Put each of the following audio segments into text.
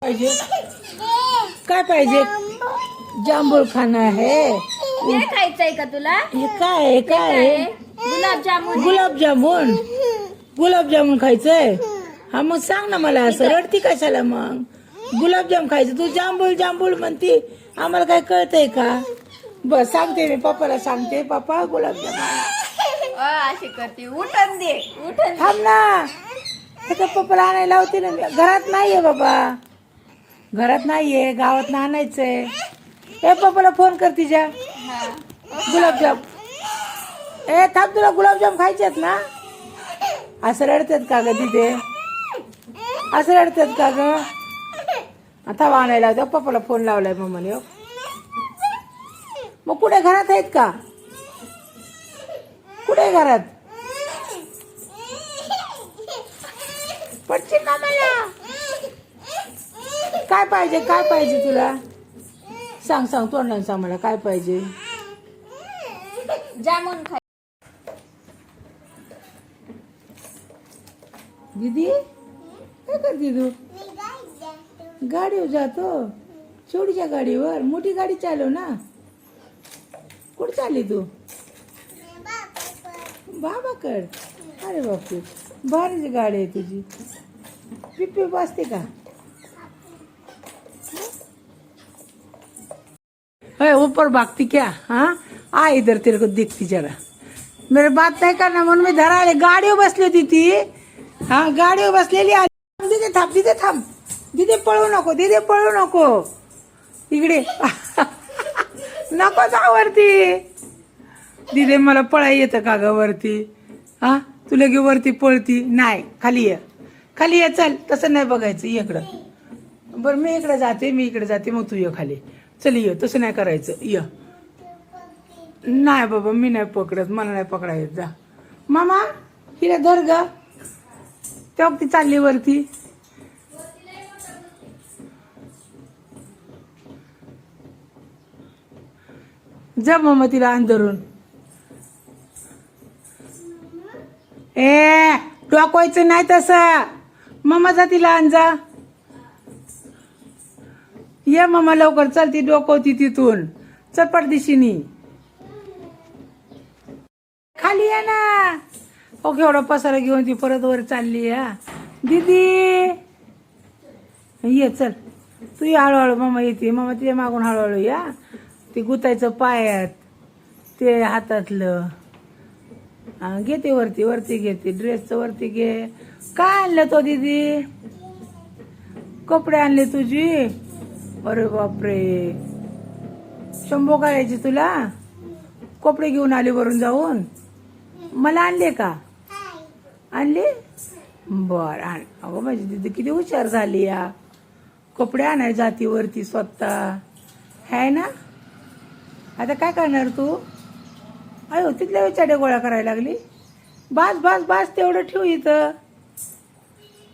पाहिजे काय पाहिजे? जांभूळ खाणं आहे. हे खायचंय का तुला? हे काय आहे? काय आहे? गुलाबजामुन. गुलाबजामुन. गुलाबजामुन खायचंय. हा मग सांग ना मला. असं रडती कशाला मग? गुलाबजाम खायचं. तू जांभूळ जांभूळ म्हणती. आम्हाला काय कळतंय का? बस सांगते मी पप्पाला सांगते. पप्पा गुलाबजाम अशी करते. उठन दे उठन. थांब ना. तर पप्पाला आणायला होती ना. घरात नाहीये बाबा. घरात नाहीये. गावात ना आणायचंय. ए पप्पाला फोन कर तिच्या. गुलाबजाम. ए थांब तुला गुलाबजाम खायचेत ना? असं रडतात का ग तिथे? असं रडतात का ग? आता आणायला होत्या. पप्पाला फोन लावलाय मम्माने. मग कुठे घरात आहेत का? कुठे घरात? पडशील ना मला. काय पाहिजे? काय पाहिजे तुला? सांग सांग तोंडाने सांग मला काय पाहिजे. जामुन खाय. दीदी काय करते तू? गाडीवर जातो. छोटीच्या गाडीवर. मोठी गाडी चालव ना. कुठे चालली तू? बाबाकड. अरे बापरे भारीची गाडी आहे तुझी. पिप्पी बसते का? ऊपर भागती क्या? हाँ आ इधर तेरे को दिखती जरा. मेरे बात नाही करना म्हणून मी धराले. गाडीवर बसली होती ती. हा गाडीवर बसलेली. दिदे थांब. दिदे थांब. दिदे पळू नको. दिदे पळू नको. इकडे नको जा वरती. दिदे मला पळाई येतं का ग वरती? हा तू लगे वरती पळती. नाही खाली ये. खाली ये. चल तसं नाही बघायचं. ये इकडं. बरं मी इकडे जाते. मी इकडे जाते. मग तू ये खाली. चल ये. तसं नाही करायचं. ये. नाही बाबा मी नाही पकडत. मला नाही पकडायचं. जा मामा हिला धर ग. तेव्हा ती चालली वरती. जा मामा तिला अंधरून. ए डोकवायचं नाही तसं. मामा जा तिला आण जा. ये मामा लवकर. चल ती डोकवती तिथून. चपट दिशीनी खाली ये ना. हो एवढा पसारा घेऊन ती परत वर चालली. हा दीदी ये चल. तू ये हळूहळू. मामा येते. मामा तिच्या मागून हळूहळू या. ते गुतायचं पायात. ते हातातलं. घे ते वरती. वरती घेते. ड्रेसचं वरती घे. काय आणलं तो दीदी? कपडे आणले तुझी? अरे बापरे शंभो करायची तुला? कपडे घेऊन आले वरून जाऊन. मला आणले का? आणले बर. आण. अगं माझी दीदी किती हुशार झाली या. कपडे आणाय जाती वरती स्वतः. है ना? आता काय करणार तू? अयो तिथल्या विचारे गोळा करायला लागली. बास बास बास तेवढं ठेव इथं.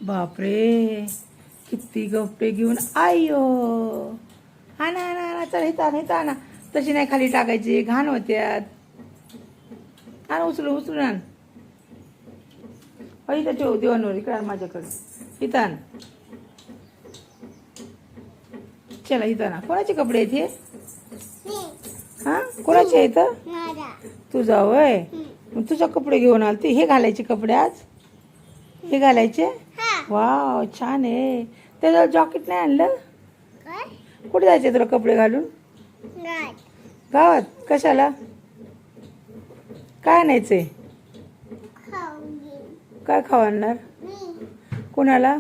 बापरे किती कपडे घेऊन. आयो हा ना ना. चल इथं इथं आणा. तशी नाही खाली टाकायची. घाण होत्यात. आण उचलून उचलून आण. इथं ठेव दिवाणवर. इकडे आण माझ्याकडे. इथं आण. चला इथं आणा. कोणाचे कपडे आहेत हे? हा कोणाचे आहेत? तुझा होय. मग तुझा कपडे घेऊन आलते. हे घालायचे कपडे आज? हे घालायचे? वाव छान आहे. त्याच्यावर जॉकेट नाही आणलं? कुठे जायचे तुला कपडे घालून? गावात. कशाला? काय आणायचंय? काय खाऊ आणणार? कोणाला?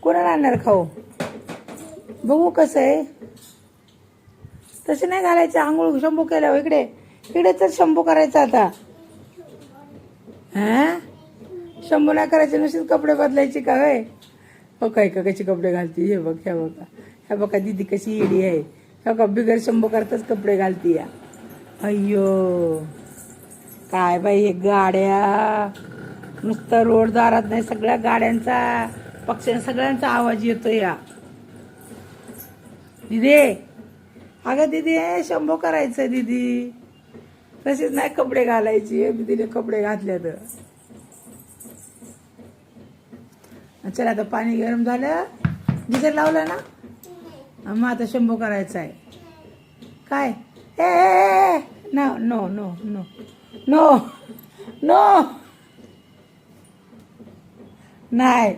कोणाला आणणार खाऊ? बघू कसं आहे. तसे नाही घालायचं. आंघोळ शंभू केल्यावर इकडे इकडे तर शंभू करायचा आता. हा शंभू नाही करायचे. नुसतेच कपडे बदलायचे का? होय हो काय का कशी कपडे घालती. हे बघ ह्या बघा. ह्या बघा दीदी कशी येडी आहे. ह्या का बिगर शंभू करताच कपडे घालती या. अय्यो काय बाई हे गाड्या. नुसतं रोड दारात नाही सगळ्या गाड्यांचा पक्ष्यांचा सगळ्यांचा आवाज येतो या. दीदी अगं दीदी शंभू करायचं दीदी. तसेच नाही कपडे घालायची. दीदीने कपडे घातले तर चला आता पाणी गरम झालं, गिजर लावलं ना, मग आता शंभू करायचा आहे. काय ए no no no no no no नाही